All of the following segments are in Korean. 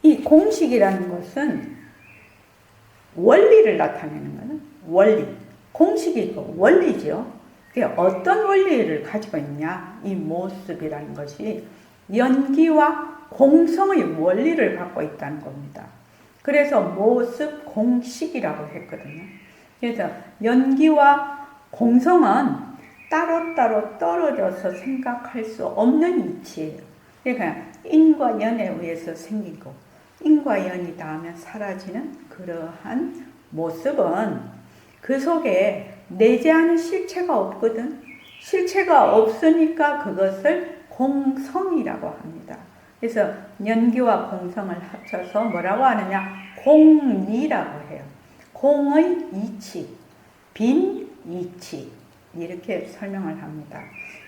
이 공식이라는 것은 원리를 나타내는 거는 원리. 공식이 있고 원리죠. 그게 어떤 원리를 가지고 있냐? 이 모습이라는 것이 연기와 공성의 원리를 갖고 있다는 겁니다. 그래서 모습 공식이라고 했거든요. 그래서 연기와 공성은 따로따로 떨어져서 생각할 수 없는 이치예요. 그러니까 인과 연에 의해서 생기고 인과 연이 닿으면 사라지는 그러한 모습은 그 속에 내재하는 실체가 없거든. 실체가 없으니까 그것을 공성이라고 합니다. 그래서 연기와 공성을 합쳐서 뭐라고 하느냐? 공리라고 해요. 공의 이치, 빈 이치 이렇게 설명을 합니다.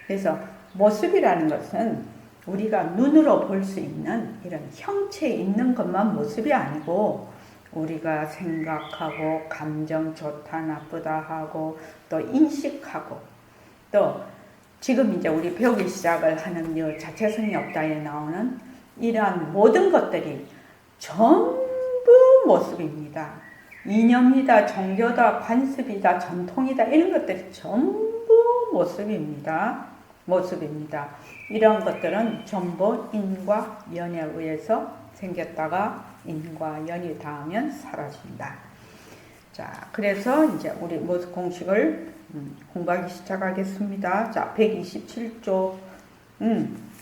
그래서 모습이라는 것은 우리가 눈으로 볼 수 있는 이런 형체 있는 것만 모습이 아니고 우리가 생각하고 감정 좋다 나쁘다 하고 또 인식하고 또 지금 이제 우리 배우기 시작을 하는 이 자체성이 없다에 나오는 이러한 모든 것들이 전부 모습입니다. 이념이다, 종교다, 관습이다, 전통이다 이런 것들이 전부 모습입니다. 모습입니다. 이런 것들은 전부 인과 연에 의해서 생겼다가 인과 연이 닿으면 사라진다. 자, 그래서 이제 우리 모습 공식을 공부하기 시작하겠습니다. 자, 127쪽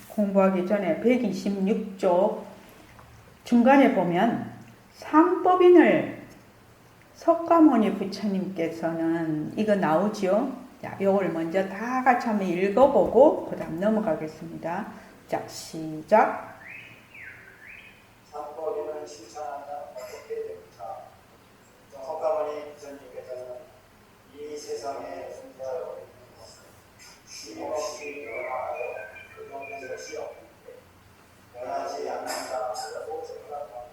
공부하기 전에 126쪽 중간에 보면 삼법인을 석가모니 부처님께서는 이거 나오지요? 자, 요걸 먼저 다 같이 한번 읽어보고 그 다음 넘어가겠습니다. 자, 시작. 삼법인을 실천하면 어떻게 됩니까? 석가모니 부처님께서는 이 세상에存在하고 있는 것은 쉼없이 변화하여 그동된 것이 없는데 변하지 않는다고 생각하고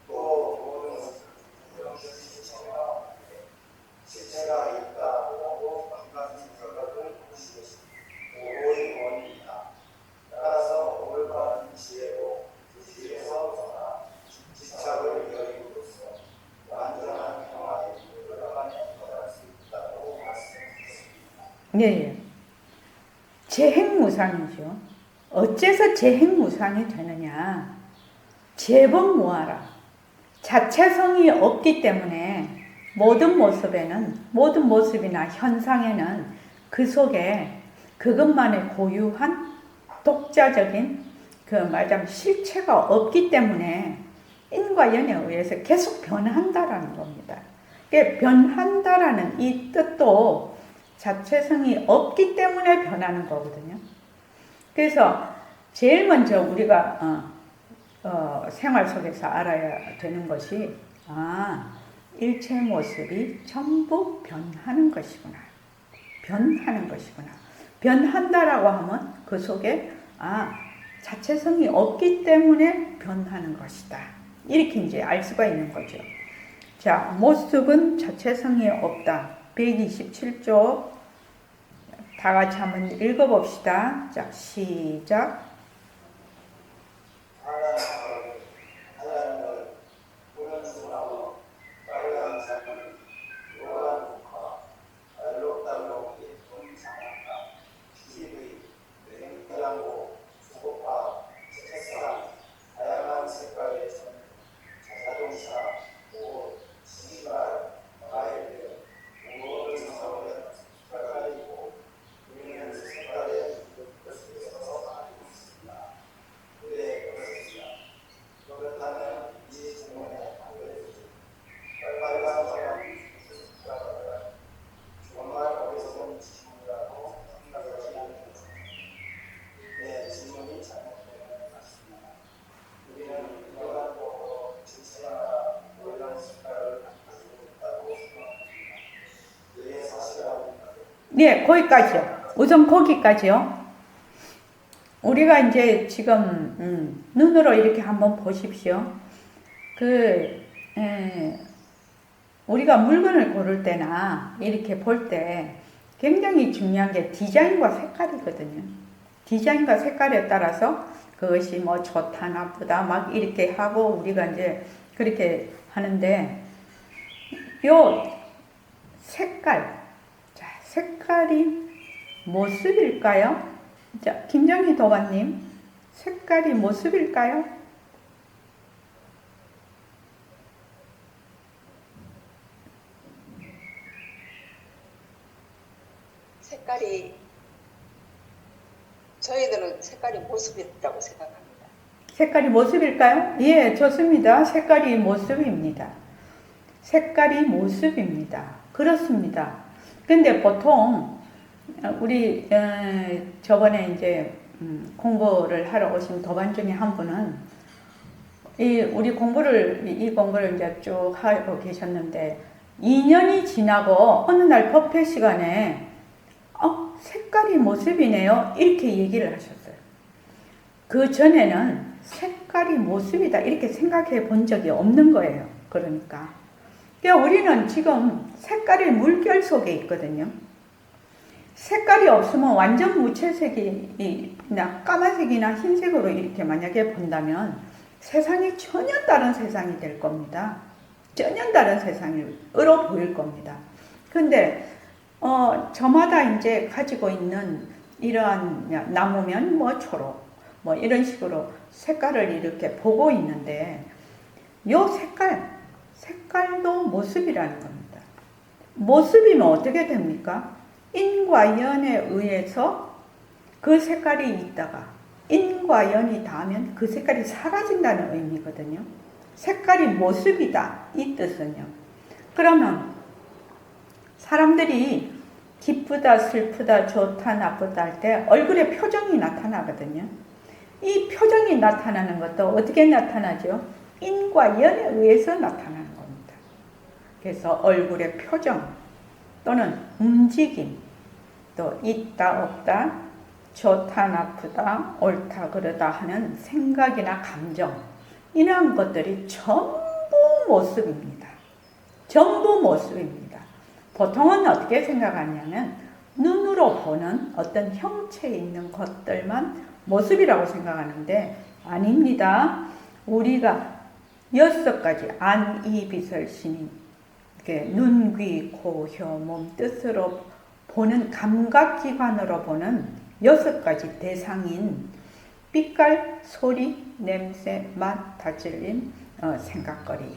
또 모든 것은 실체가 없는데 실체가 있다고 반갑은 생각을 하시겠습니다. 오의 원리이다. 따라서 올바른 지혜로 지혜에서 떠나 지착을 여임으로써 완전한 평화에 들어가는 것을 수 있다고 말씀하셨습니다. 네, 재행무상이죠. 어째서 재행무상이 되느냐? 재범무하라. 자체성이 없기 때문에 모든 모습이나 현상에는 그 속에 그것만의 고유한 독자적인 그 말하자면 실체가 없기 때문에 인과 연에 의해서 계속 변한다라는 겁니다. 변한다라는 이 뜻도 자체성이 없기 때문에 변하는 거거든요. 그래서 제일 먼저 우리가 생활 속에서 알아야 되는 것이 일체 모습이 전부 변하는 것이구나. 변하는 것이구나. 변한다라고 하면 그 속에 자체성이 없기 때문에 변하는 것이다. 이렇게 이제 알 수가 있는 거죠. 자, 모습은 자체성이 없다. 127쪽 다 같이 한번 읽어봅시다. 자, 시작. 네, 거기까지요. 우선 거기까지요. 우리가 이제 지금 눈으로 이렇게 한번 보십시오. 우리가 물건을 고를 때나 이렇게 볼 때 굉장히 중요한 게 디자인과 색깔이거든요. 디자인과 색깔에 따라서 그것이 뭐 좋다 나쁘다 막 이렇게 하고 우리가 이제 그렇게 하는데 요 색깔, 자 색깔이 모습일까요? 자 김정희 도반님, 색깔이 모습일까요? 색깔이 저희들은 색깔이 모습이라고 생각합니다. 색깔이 모습일까요? 예, 좋습니다. 색깔이 모습입니다. 색깔이 모습입니다. 그렇습니다. 근데 보통 우리 저번에 이제 공부를 하러 오신 도반 중에 한 분은 이 공부를 이제 쭉 하고 계셨는데 2년이 지나고 어느 날 법회 시간에 색깔이 모습이네요. 이렇게 얘기를 하셨어요. 그 전에는 색깔이 모습이다 이렇게 생각해 본 적이 없는 거예요. 그러니까 우리는 지금 색깔의 물결 속에 있거든요. 색깔이 없으면 완전 무채색이나 까만색이나 흰색으로 이렇게 만약에 본다면 세상이 전혀 다른 세상이 될 겁니다. 전혀 다른 세상으로 보일 겁니다. 근데 저마다 이제 가지고 있는 이러한 나무면 뭐 초록, 뭐 이런 식으로 색깔을 이렇게 보고 있는데, 요 색깔도 모습이라는 겁니다. 모습이면 어떻게 됩니까? 인과 연에 의해서 그 색깔이 있다가 인과 연이 닿으면 그 색깔이 사라진다는 의미거든요. 색깔이 모습이다 이 뜻은요. 그러면 사람들이 기쁘다 슬프다 좋다 나쁘다 할 때 얼굴에 표정이 나타나거든요. 이 표정이 나타나는 것도 어떻게 나타나죠? 인과 연에 의해서 나타나는 겁니다. 그래서 얼굴의 표정 또는 움직임, 또 있다 없다, 좋다 나쁘다, 옳다 그르다 하는 생각이나 감정, 이러한 것들이 전부 모습입니다. 전부 모습입니다. 보통은 어떻게 생각하냐면 눈으로 보는 어떤 형체에 있는 것들만 모습이라고 생각하는데 아닙니다. 우리가 6가지 안, 이, 비설, 신인, 눈, 귀, 코, 혀, 몸, 뜻으로 보는 감각기관으로 보는 6가지 대상인 빛깔, 소리, 냄새, 맛, 다질림, 생각거리,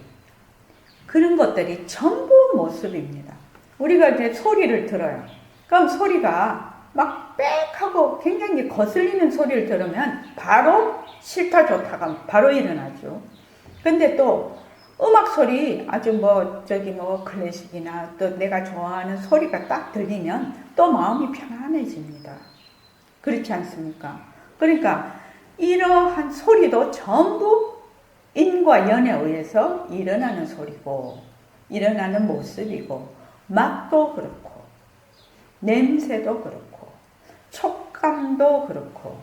그런 것들이 전부 모습입니다. 우리가 이제 소리를 들어요. 그럼 소리가 막 빽하고 굉장히 거슬리는 소리를 들으면 바로 싫다 좋다가 바로 일어나죠. 근데 또 음악 소리 아주 클래식이나 또 내가 좋아하는 소리가 딱 들리면 또 마음이 편안해집니다. 그렇지 않습니까? 그러니까 이러한 소리도 전부 인과 연에 의해서 일어나는 소리고 일어나는 모습이고, 맛도 그렇고 냄새도 그렇고 촉감도 그렇고,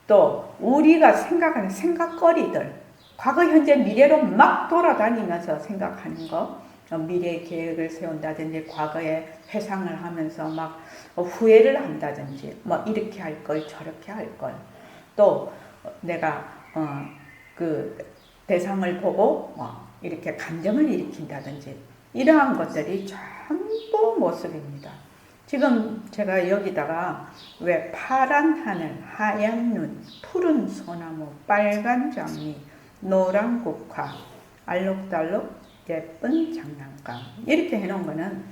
또 우리가 생각하는 생각거리들, 과거 현재 미래로 막 돌아다니면서 생각하는 거, 미래 계획을 세운다든지 과거에 회상을 하면서 막 후회를 한다든지 뭐 이렇게 할 걸 저렇게 할 걸, 또 내가 그 대상을 보고 이렇게 감정을 일으킨다든지 이러한 것들이 전부 모습입니다. 지금 제가 여기다가 왜 파란 하늘, 하얀 눈, 푸른 소나무, 빨간 장미, 노란 국화, 알록달록 예쁜 장난감 이렇게 해놓은 거는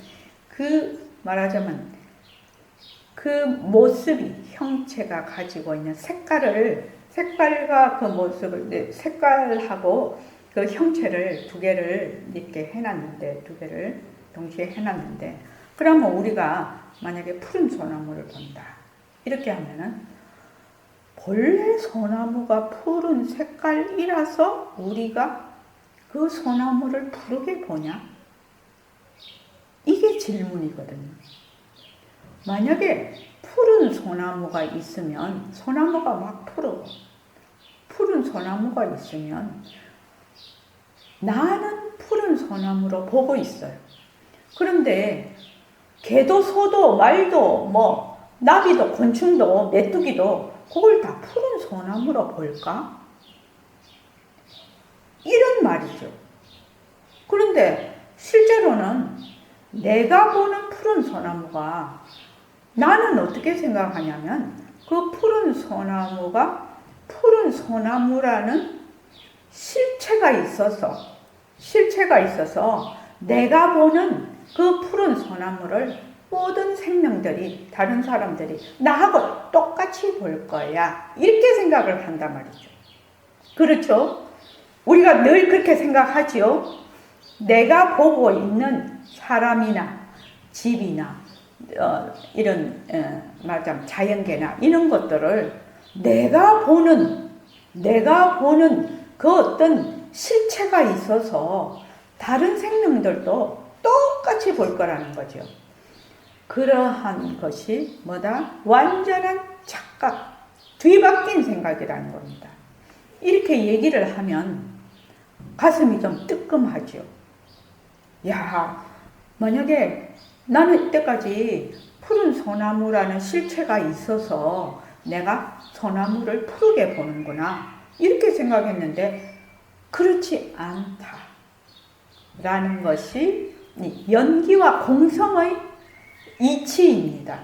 말하자면 그 모습이 형체가 가지고 있는 색깔과 그 모습을, 색깔하고 그 형체를 두 개를 이렇게 해놨는데, 두 개를 동시에 해놨는데, 그러면 우리가 만약에 푸른 소나무를 본다 이렇게 하면은 본래 소나무가 푸른 색깔이라서 우리가 그 소나무를 푸르게 보냐? 이게 질문이거든요. 만약에 푸른 소나무가 있으면 소나무가 막 푸르고, 푸른 소나무가 있으면 나는 푸른 소나무로 보고 있어요. 그런데 개도 소도 말도 나비도 곤충도 메뚜기도 그걸 다 푸른 소나무로 볼까? 이런 말이죠. 그런데 실제로는 내가 보는 푸른 소나무가 나는 어떻게 생각하냐면 그 푸른 소나무가 푸른 소나무라는 실체가 있어서 내가 보는 그 푸른 소나무를 모든 생명들이 다른 사람들이 나하고 똑같이 볼 거야. 이렇게 생각을 한단 말이죠. 그렇죠? 우리가 늘 그렇게 생각하지요. 내가 보고 있는 사람이나 집이나 이런 말하자면 자연계나 이런 것들을 내가 보는 그 어떤 실체가 있어서 다른 생명들도 똑같이 볼 거라는 거죠. 그러한 것이 뭐다? 완전한 착각, 뒤바뀐 생각이라는 겁니다. 이렇게 얘기를 하면 가슴이 좀 뜨끔하죠. 야, 만약에 나는 이때까지 푸른 소나무라는 실체가 있어서 내가 소나무를 푸르게 보는구나 이렇게 생각했는데 그렇지 않다라는 것이 연기와 공성의 이치입니다.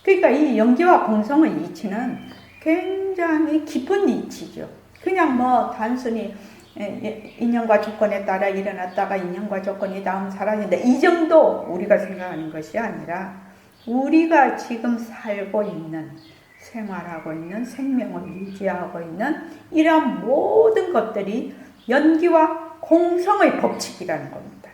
그러니까 이 연기와 공성의 이치는 굉장히 깊은 이치죠. 그냥 뭐 단순히 인연과 조건에 따라 일어났다가 인연과 조건이 다음 사라진다 이 정도 우리가 생각하는 것이 아니라 우리가 지금 살고 있는 생활하고 있는 생명을 유지하고 있는 이러한 모든 것들이 연기와 공성의 법칙이라는 겁니다.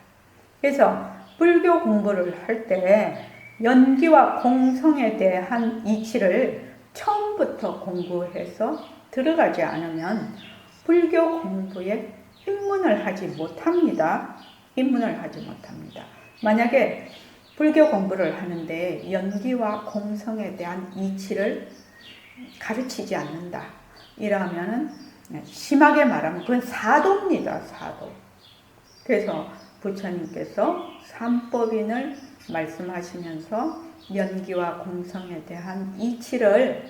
그래서 불교 공부를 할 때 연기와 공성에 대한 이치를 처음부터 공부해서 들어가지 않으면 불교 공부에 입문을 하지 못합니다. 만약에 불교 공부를 하는데 연기와 공성에 대한 이치를 가르치지 않는다. 이러면 심하게 말하면 그건 사도입니다. 사도. 그래서 부처님께서 삼법인을 말씀하시면서 연기와 공성에 대한 이치를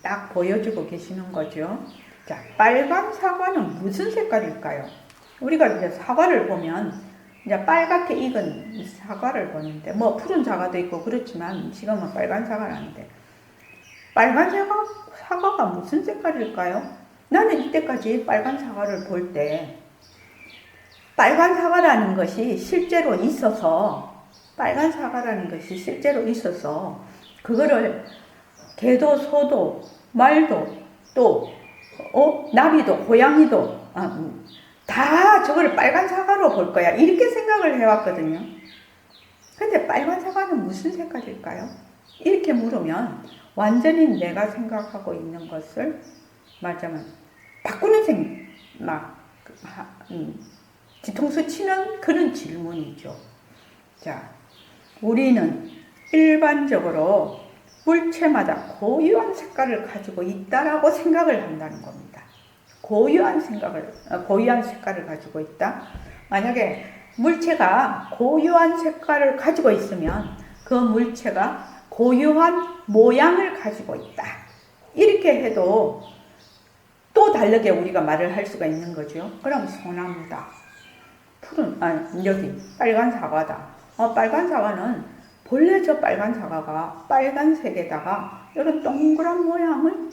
딱 보여주고 계시는 거죠. 자, 빨간 사과는 무슨 색깔일까요? 우리가 이제 사과를 보면 이제 빨갛게 익은 사과를 보는데 뭐 푸른 사과도 있고 그렇지만 지금은 빨간 사과는 아닌데 빨간 사과가 무슨 색깔일까요? 나는 이때까지 빨간 사과를 볼 때 빨간 사과라는 것이 실제로 있어서 그거를 개도 소도 말도 또 나비도 고양이도 다 저걸 빨간 사과로 볼 거야 이렇게 생각을 해왔거든요. 근데 빨간 사과는 무슨 색깔일까요? 이렇게 물으면 완전히 내가 생각하고 있는 것을 말하자면 바꾸는 뒤통수 치는 그런 질문이죠. 자, 우리는 일반적으로 물체마다 고유한 색깔을 가지고 있다라고 생각을 한다는 겁니다. 고유한 색깔을 가지고 있다. 만약에 물체가 고유한 색깔을 가지고 있으면 그 물체가 고유한 모양을 가지고 있다. 이렇게 해도 또 다르게 우리가 말을 할 수가 있는 거죠. 그럼 소나무다. 여기 빨간 사과다. 빨간 사과는 본래 저 빨간 사과가 빨간색에다가 이런 동그란 모양을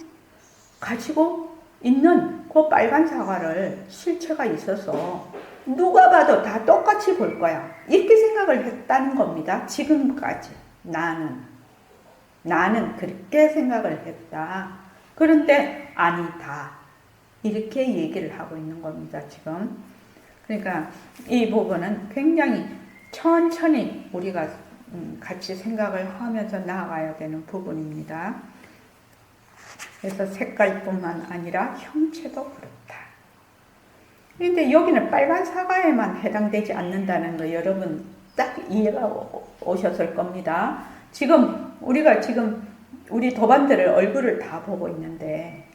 가지고 있는 그 빨간 사과를 실체가 있어서 누가 봐도 다 똑같이 볼 거야. 이렇게 생각을 했다는 겁니다. 지금까지 나는 그렇게 생각을 했다. 그런데 아니다. 이렇게 얘기를 하고 있는 겁니다. 지금. 그러니까 이 부분은 굉장히 천천히 우리가 같이 생각을 하면서 나아가야 되는 부분입니다. 그래서 색깔뿐만 아니라 형체도 그렇다. 그런데 여기는 빨간 사과에만 해당되지 않는다는 거 여러분 딱 이해가 오셨을 겁니다. 우리가 우리 도반들의 얼굴을 다 보고 있는데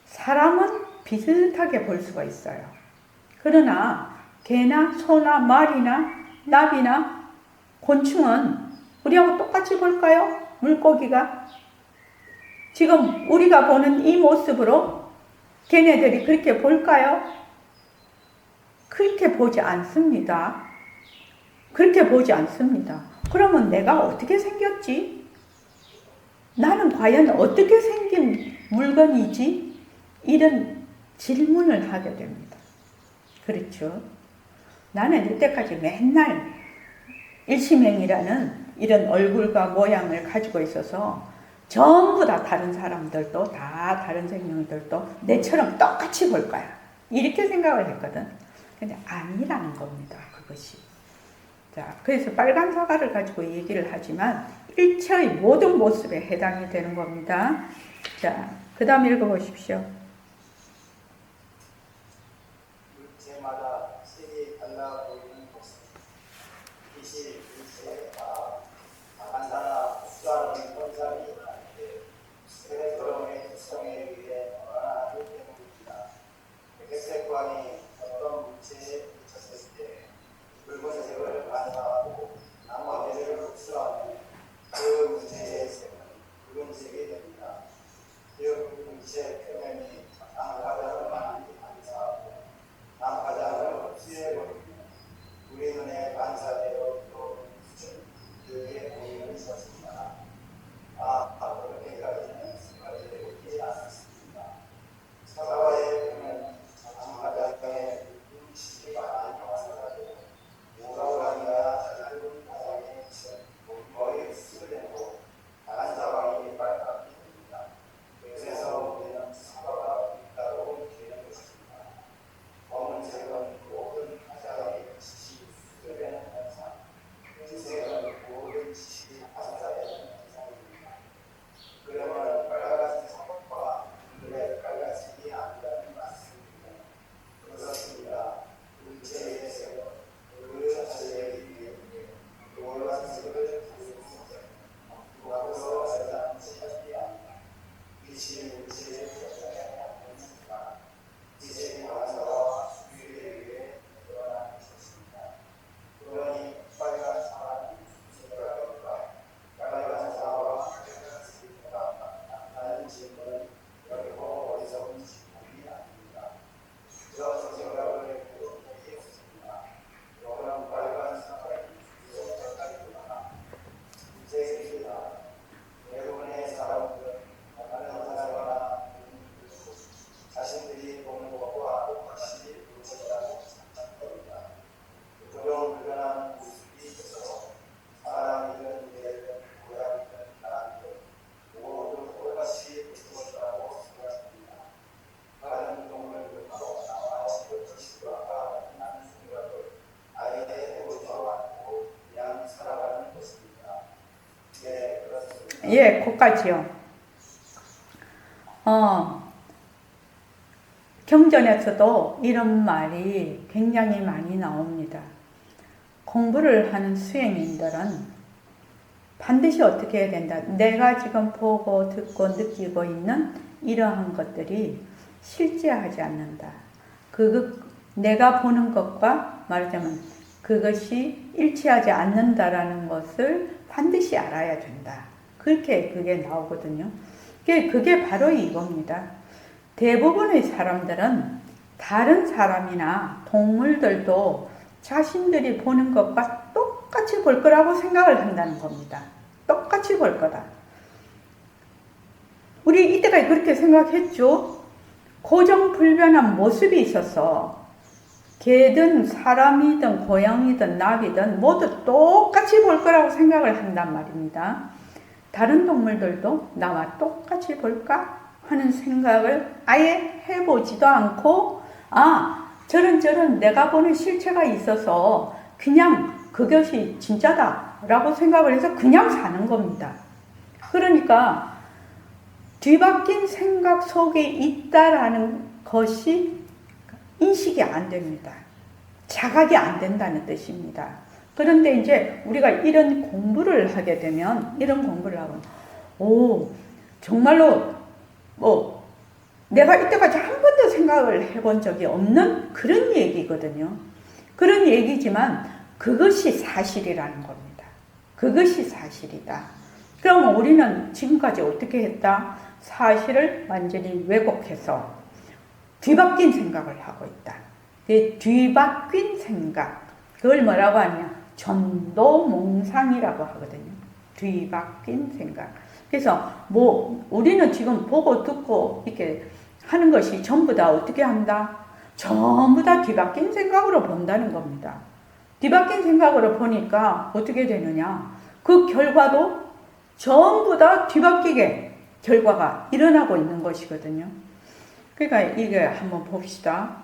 사람은 비슷하게 볼 수가 있어요. 그러나 개나 소나 말이나 나비나 곤충은 우리하고 똑같이 볼까요? 물고기가? 지금 우리가 보는 이 모습으로 걔네들이 그렇게 볼까요? 그렇게 보지 않습니다. 그렇게 보지 않습니다. 그러면 내가 어떻게 생겼지? 나는 과연 어떻게 생긴 물건이지? 이런 질문을 하게 됩니다. 그렇죠? 나는 이때까지 맨날 일심행이라는 이런 얼굴과 모양을 가지고 있어서 전부 다 다른 사람들도 다 다른 생명들도 내처럼 똑같이 볼 거야. 이렇게 생각을 했거든. 근데 아니라는 겁니다. 그것이. 자, 그래서 빨간 사과를 가지고 얘기를 하지만 일체의 모든 모습에 해당이 되는 겁니다. 자, 그 다음 읽어보십시오. 물체마다 색이 달라 보이는 모습. 빛이 물체에 간단한 수많은 현상이 있는데 스펙트럼의 특성에 의해 변화하기 때문입니다. 백색광이 어떤 물체에 비쳤을 때 붉은색을 반사하고 나머지를 흡수하면 그 물체의 색은 붉은색이 됩니다. 즉 물체 표면이 난파장을 많이 반사하고 난파장을 흡수해버리면 우리 눈에 반사되어 들어오는 빛은 그게 보이는 것입니다. 그렇게까지는 생각되고 있지 않습니다. 사과의 표면 난파장에 물질이 많이 반사되고 우라우라니가 짧은 바닥에 거의 흡수되고 반사광이 발각이 됩니다. 그래서 우리는 사과가 있다고 느끼는 것입니다. 검은색은 모든 화자의 빛이 흡수되는 현상, 흰색은 모든 빛이 반사되는 현상입니다. 그러면 빨간색 사과가 그들의 빨간색이 아니라는 말씀입니다. 그렇습니다. 물체의 색은 그 자체의 의미에 노란색을 가지고 누가서 세상지 않습니다. 빛이 물체의 표현에 없습니다. 빛의 반사와 유리에 의해 드러나는 것입니다. 그러니 빨간 사과는 색깔과 빨간 사과와 빨간색과 나타나는 질문은 결코 어리석은 질문이 아닙니다. 그런 생각을 해도 없습니다. 너는 빨간 사과의 색깔이구나. 물체입니다. 대부분의 사람들은 다른 사람과 자신들이 보는 것과 똑같이 물체라고 생각합니다. 그런 불편한 모습이 있어서 사람이든 개든 고양이든 나라든 모두 똑같이 볼 것이라고 생각합니다. 다른 동물들도 나와 것과 같은 생각을 아예 해보지도 않고 그냥 살아가는 것입니다. 네, 그렇습니다. 예, 그까지요. 경전에서도 이런 말이 굉장히 많이 나옵니다. 공부를 하는 수행인들은 반드시 어떻게 해야 된다. 내가 지금 보고 듣고 느끼고 있는 이러한 것들이 실제하지 않는다. 내가 보는 것과 말하자면 그것이 일치하지 않는다라는 것을 반드시 알아야 된다. 그게 나오거든요. 그게 바로 이겁니다. 대부분의 사람들은 다른 사람이나 동물들도 자신들이 보는 것과 똑같이 볼 거라고 생각을 한다는 겁니다. 똑같이 볼 거다. 우리 이때까지 그렇게 생각했죠. 고정불변한 모습이 있어서 개든 사람이든 고양이든 나비든 모두 똑같이 볼 거라고 생각을 한단 말입니다. 다른 동물들도 나와 똑같이 볼까 하는 생각을 아예 해보지도 않고 저런 내가 보는 실체가 있어서 그냥 그것이 진짜다 라고 생각을 해서 그냥 사는 겁니다. 그러니까 뒤바뀐 생각 속에 있다라는 것이 인식이 안 됩니다. 자각이 안 된다는 뜻입니다. 그런데 이제 우리가 이런 공부를 하게 되면, 이런 공부를 하면, 정말로, 내가 이때까지 한 번도 생각을 해본 적이 없는 그런 얘기거든요. 그런 얘기지만 그것이 사실이라는 겁니다. 그것이 사실이다. 그러면 우리는 지금까지 어떻게 했다? 사실을 완전히 왜곡해서 뒤바뀐 생각을 하고 있다. 그 뒤바뀐 생각, 그걸 뭐라고 하냐? 전도몽상이라고 하거든요. 뒤바뀐 생각. 그래서 우리는 지금 보고 듣고 이렇게 하는 것이 전부 다 어떻게 한다? 전부 다 뒤바뀐 생각으로 본다는 겁니다. 뒤바뀐 생각으로 보니까 어떻게 되느냐? 그 결과도 전부 다 뒤바뀌게 결과가 일어나고 있는 것이거든요. 그러니까 이게 한번 봅시다.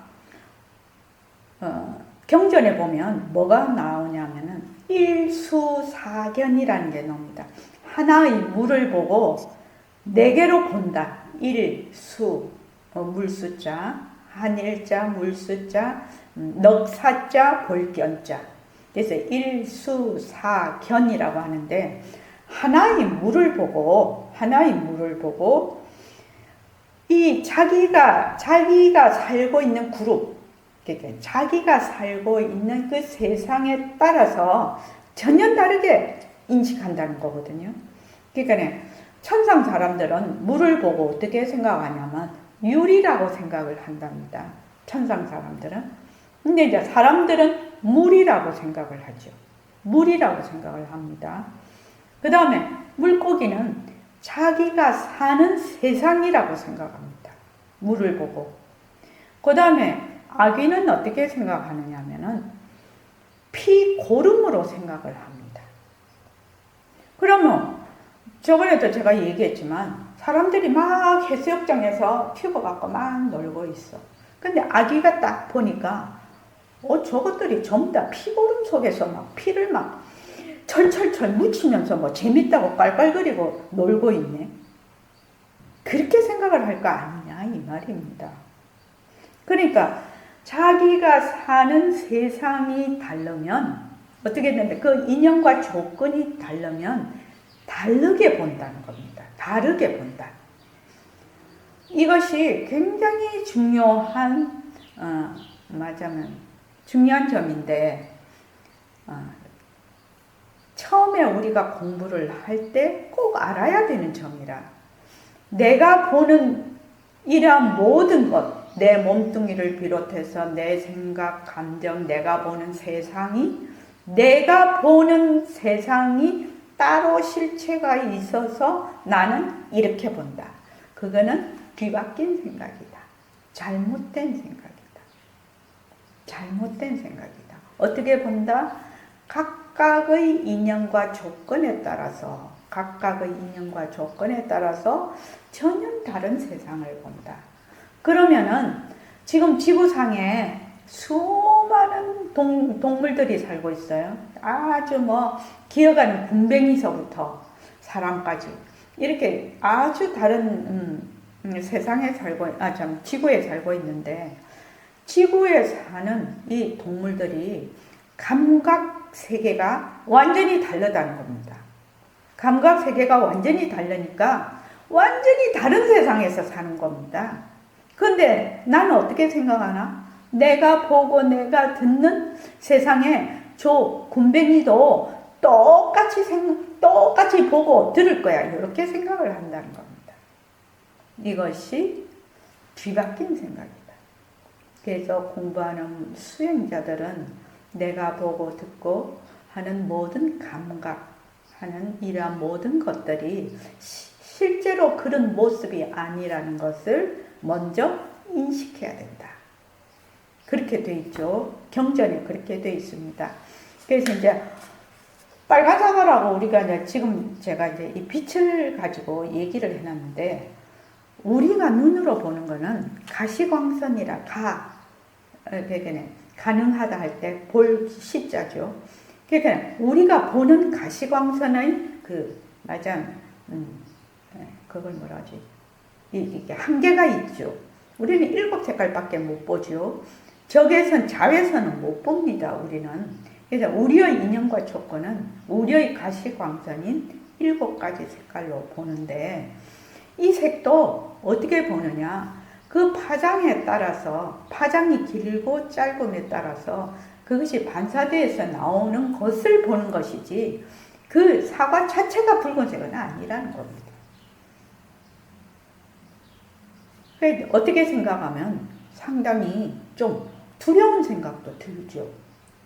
경전에 보면 뭐가 나오냐면은 일수사견이라는 게 나옵니다. 하나의 물을 보고 네 개로 본다. 일수, 물수자, 한일자, 물수자, 넉사자, 볼견자. 그래서 일수사견이라고 하는데 하나의 물을 보고 이 자기가 살고 있는 그룹, 그러니까 자기가 살고 있는 그 세상에 따라서 전혀 다르게 인식한다는 거거든요. 그러니까 천상 사람들은 물을 보고 어떻게 생각하냐면 유리라고 생각을 한답니다. 천상 사람들은. 근데 이제 사람들은 물이라고 생각을 하죠. 물이라고 생각을 합니다. 그 다음에 물고기는 자기가 사는 세상이라고 생각합니다. 물을 보고. 그 다음에 아기는 어떻게 생각하느냐 하면은 피고름으로 생각을 합니다. 그러면 저번에도 제가 얘기했지만 사람들이 막 해수욕장에서 튜브 갖고 막 놀고 있어. 근데 아기가 딱 보니까 저것들이 전부 다 피고름 속에서 막 피를 막 철철철 묻히면서 뭐 재밌다고 깔깔거리고 놀고 있네. 그렇게 생각을 할 거 아니냐 이 말입니다. 그러니까 자기가 사는 세상이 다르면 어떻게 되는데 그 인연과 조건이 다르면 다르게 본다는 겁니다. 다르게 본다. 이것이 굉장히 중요한 중요한 점인데 처음에 우리가 공부를 할 때 꼭 알아야 되는 점이라 내가 보는 이러한 모든 것 내 몸뚱이를 비롯해서 내 생각, 감정, 내가 보는 세상이 따로 실체가 있어서 나는 이렇게 본다. 그거는 뒤바뀐 생각이다. 잘못된 생각이다. 잘못된 생각이다. 어떻게 본다? 각각의 인연과 조건에 따라서 전혀 다른 세상을 본다. 그러면은 지금 지구상에 수많은 동물들이 살고 있어요. 아주 기어가는 군뱅이서부터 사람까지 이렇게 아주 다른 세상에 지구에 살고 있는데 지구에 사는 이 동물들이 감각 세계가 완전히 다르다는 겁니다. 감각 세계가 완전히 다르니까 완전히 다른 세상에서 사는 겁니다. 그런데 나는 어떻게 생각하나? 내가 보고 내가 듣는 세상에 저 군뱅이도 똑같이 보고 들을 거야. 이렇게 생각을 한다는 겁니다. 이것이 뒤바뀐 생각이다. 그래서 공부하는 수행자들은 내가 보고 듣고 하는 모든 감각하는 이러한 모든 것들이 실제로 그런 모습이 아니라는 것을 먼저 인식해야 된다. 그렇게 돼 있죠. 경전에 그렇게 돼 있습니다. 그래서 이제 빨간 사과라고 우리가 이제 지금 제가 이제 이 빛을 가지고 얘기를 해놨는데 우리가 눈으로 보는 거는 가시광선이라 가능하다 할 때 볼 시자죠. 그러니까 우리가 보는 가시광선의 그걸 뭐라 하지? 이게 한계가 있죠. 우리는 7색깔밖에 못 보죠. 적외선, 자외선은 못 봅니다. 우리는. 그래서 우리의 인연과 조건은 우리의 가시광선인 7가지 색깔로 보는데 이 색도 어떻게 보느냐? 그 파장에 따라서 파장이 길고 짧음에 따라서 그것이 반사대에서 나오는 것을 보는 것이지 그 사과 자체가 붉은색은 아니라는 겁니다. 어떻게 생각하면 상당히 좀 두려운 생각도 들죠.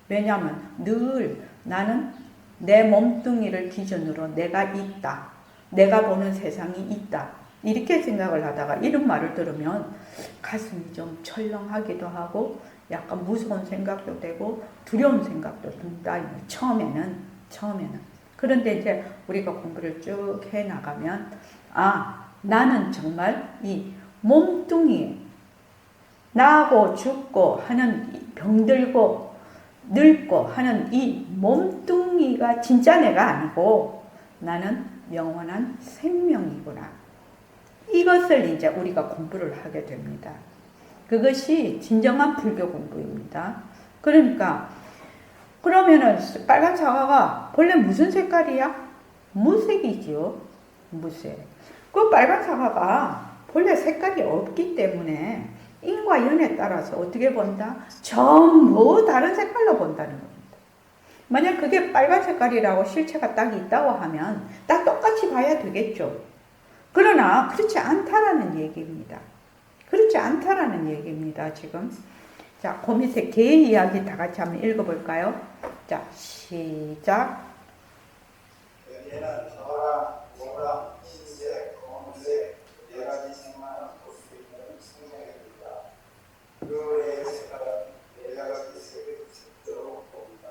왜냐하면 늘 나는 내 몸뚱이를 기준으로 내가 있다. 내가 보는 세상이 있다. 이렇게 생각을 하다가 이런 말을 들으면 가슴이 좀 철렁하기도 하고 약간 무서운 생각도 되고 두려운 생각도 든다. 처음에는. 그런데 이제 우리가 공부를 쭉 해나가면 나는 정말 이 몸뚱이에 나고 죽고 하는 병들고 늙고 하는 이 몸뚱이가 진짜 내가 아니고 나는 영원한 생명이구나. 이것을 이제 우리가 공부를 하게 됩니다. 그것이 진정한 불교 공부입니다. 그러니까 그러면은 빨간 사과가 본래 무슨 색깔이야? 무색이지요. 무색. 그 빨간 사과가 본래 색깔이 없기 때문에 인과 연에 따라서 어떻게 본다? 전부 다른 색깔로 본다는 겁니다. 만약 그게 빨간 색깔이라고 실체가 딱 있다고 하면 딱 똑같이 봐야 되겠죠. 그러나 그렇지 않다라는 얘기입니다. 지금. 자, 그 밑에 개 이야기 다 같이 한번 읽어볼까요? 자, 시작. 얘는 파랑, 노랑, 흰색, 검은색 네 가지 색만을 볼 수 있는 생명입니다. 그 애의 색깔은 네 가지 색으로 봅니다.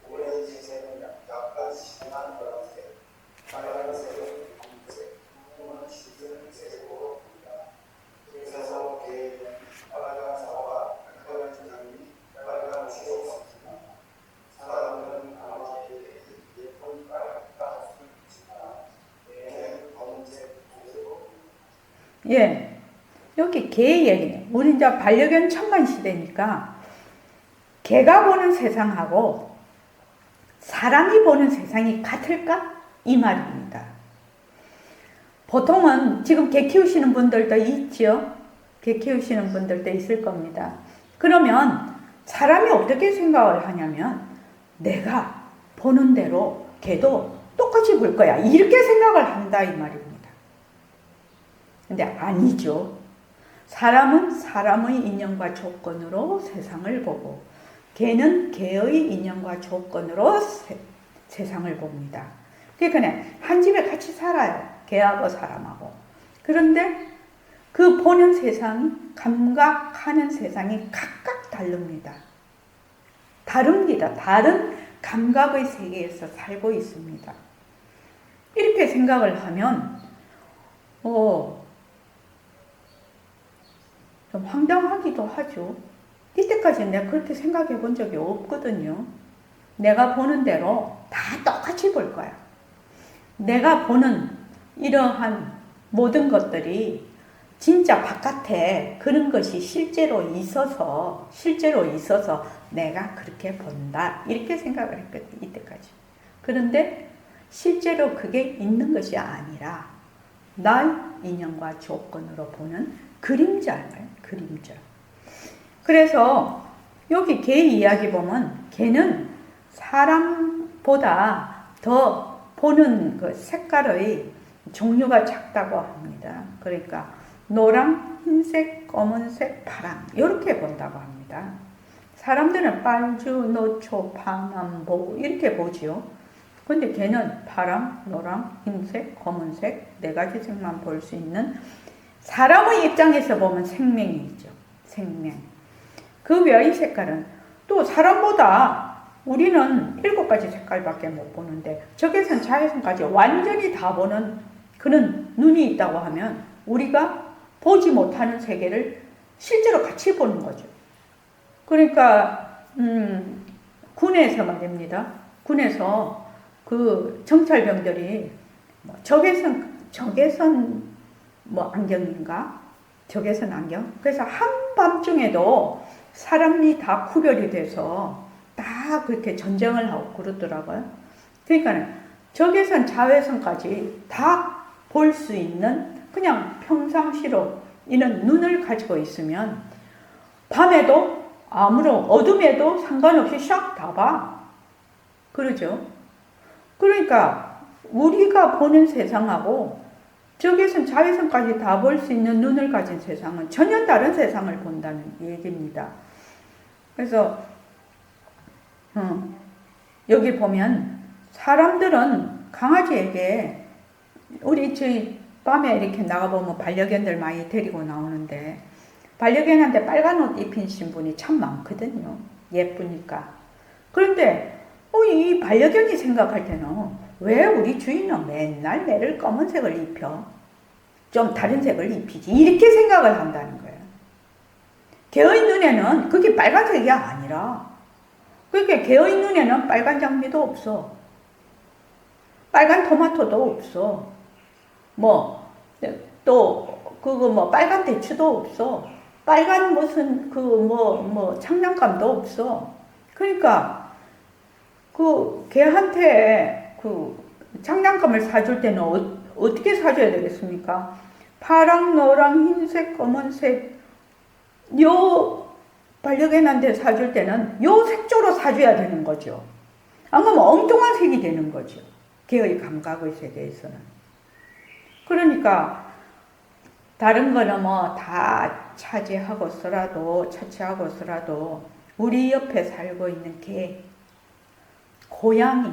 오렌지색은 약간 진한 노란색, 빨간색은 검은색, 흰은 짙은 색으로 봅니다. 그래서 개는 빨간 사과, 빨간 장미, 빨간 초록색입니다. 사람들은 아마 예쁜 빨간 옷을 입지만 개는 검은색 옷으로 예. 여기 개 얘기네. 우리 이제 반려견 천만 시대니까 개가 보는 세상하고 사람이 보는 세상이 같을까? 이 말입니다. 보통은 지금 개 키우시는 분들도 있죠. 개 키우시는 분들도 있을 겁니다. 그러면 사람이 어떻게 생각을 하냐면 내가 보는 대로 개도 똑같이 볼 거야. 이렇게 생각을 한다 이 말입니다. 근데 아니죠. 사람은 사람의 인연과 조건으로 세상을 보고 개는 개의 인연과 조건으로 세상을 봅니다. 그러니까 한 집에 같이 살아요. 개하고 사람하고. 그런데 그 보는 세상이 감각하는 세상이 각각 다릅니다. 다른 감각의 세계에서 살고 있습니다. 이렇게 생각을 하면 좀 황당하기도 하죠. 이때까지 내가 그렇게 생각해 본 적이 없거든요. 내가 보는 대로 다 똑같이 볼 거야. 내가 보는 이러한 모든 것들이 진짜 바깥에 그런 것이 실제로 있어서 내가 그렇게 본다. 이렇게 생각을 했거든요. 이때까지. 그런데 실제로 그게 있는 것이 아니라 나의 인연과 조건으로 보는 그림자예요. 그림자. 그래서 여기 개 이야기 보면 개는 사람보다 더 보는 그 색깔의 종류가 작다고 합니다. 그러니까 노랑, 흰색, 검은색, 파랑 이렇게 본다고 합니다. 사람들은 빨주, 노초, 파남보 이렇게 보지요. 근데 걔는 파랑, 노랑, 흰색, 검은색 네 가지 색만 볼 수 있는 사람의 입장에서 보면 생명이죠. 생명. 그 외의 색깔은 또 사람보다 우리는 7가지 색깔밖에 못 보는데 적외선, 자외선까지 완전히 다 보는 그런 눈이 있다고 하면 우리가 보지 못하는 세계를 실제로 같이 보는 거죠. 그러니까 군에서 말입니다. 군에서 그 정찰병들이 적외선 안경인가? 적외선 안경? 그래서 한밤중에도 사람이 다 구별이 돼서 다 그렇게 전쟁을 하고 그러더라고요. 그러니까 적외선, 자외선까지 다 볼 수 있는 그냥 평상시로 이런 눈을 가지고 있으면 밤에도 아무런 어둠에도 상관없이 샥 다 봐. 그러죠. 그러니까 우리가 보는 세상하고 적외선, 자외선까지 다 볼 수 있는 눈을 가진 세상은 전혀 다른 세상을 본다는 얘기입니다. 그래서 여기 보면 사람들은 강아지에게 우리 저희 밤에 이렇게 나가보면 반려견들 많이 데리고 나오는데 반려견한테 빨간 옷 입히신 분이 참 많거든요. 예쁘니까. 그런데 이 반려견이 생각할 때는 왜 우리 주인은 맨날 매를 검은색을 입혀? 좀 다른 색을 입히지. 이렇게 생각을 한다는 거예요. 개의 눈에는 그게 빨간색이 아니라 그러니까 개의 눈에는 빨간 장미도 없어. 빨간 토마토도 없어. 빨간 대추도 없어. 빨간 무슨 장난감도 없어. 그러니까 걔한테 장난감을 사줄 때는 어떻게 사줘야 되겠습니까? 파랑, 노랑, 흰색, 검은색 요 반려견한테 사줄 때는 요 색조로 사줘야 되는 거죠. 안 그러면 엉뚱한 색이 되는 거죠. 걔의 감각의 세계에서는. 그러니까 다른 거는 다 차치하고서라도 우리 옆에 살고 있는 개, 고양이.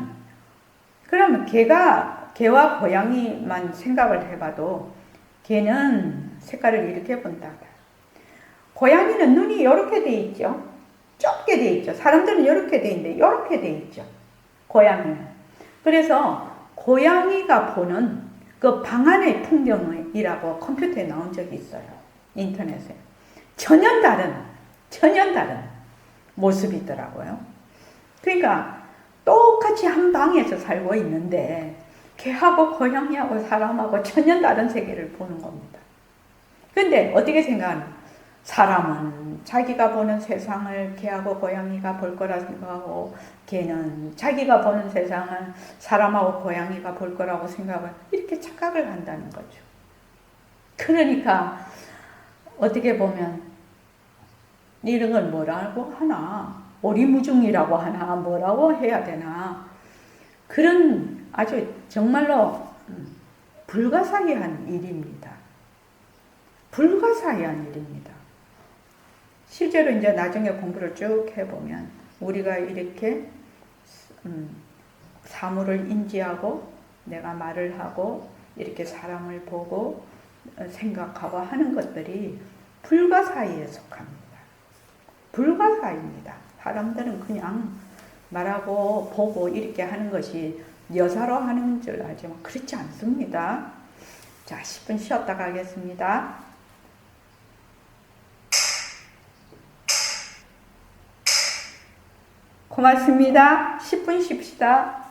그러면 개와 고양이만 생각을 해봐도 개는 색깔을 이렇게 본다. 고양이는 눈이 이렇게 돼 있죠. 좁게 돼 있죠. 사람들은 이렇게 돼 있는데 이렇게 돼 있죠. 고양이는. 그래서 고양이가 보는 그 방 안의 풍경이라고 컴퓨터에 나온 적이 있어요. 인터넷에. 전혀 다른 모습이더라고요. 그러니까 똑같이 한 방에서 살고 있는데 개하고 고양이하고 사람하고 전혀 다른 세계를 보는 겁니다. 근데 어떻게 생각하나? 사람은 자기가 보는 세상을 개하고 고양이가 볼 거라 생각하고 개는 자기가 보는 세상을 사람하고 고양이가 볼 거라고 생각을 이렇게 착각을 한다는 거죠. 그러니까 어떻게 보면 이런 걸 뭐라고 하나? 오리무중이라고 하나? 뭐라고 해야 되나? 그런 아주 정말로 불가사의한 일입니다. 불가사의한 일입니다. 실제로 이제 나중에 공부를 쭉 해보면 우리가 이렇게 사물을 인지하고 내가 말을 하고 이렇게 사람을 보고 생각하고 하는 것들이 불가사의에 속합니다. 불가사의입니다. 사람들은 그냥 말하고 보고 이렇게 하는 것이 여사로 하는 줄 알지만 그렇지 않습니다. 자, 10분 쉬었다 가겠습니다. 고맙습니다. 10분 쉽시다.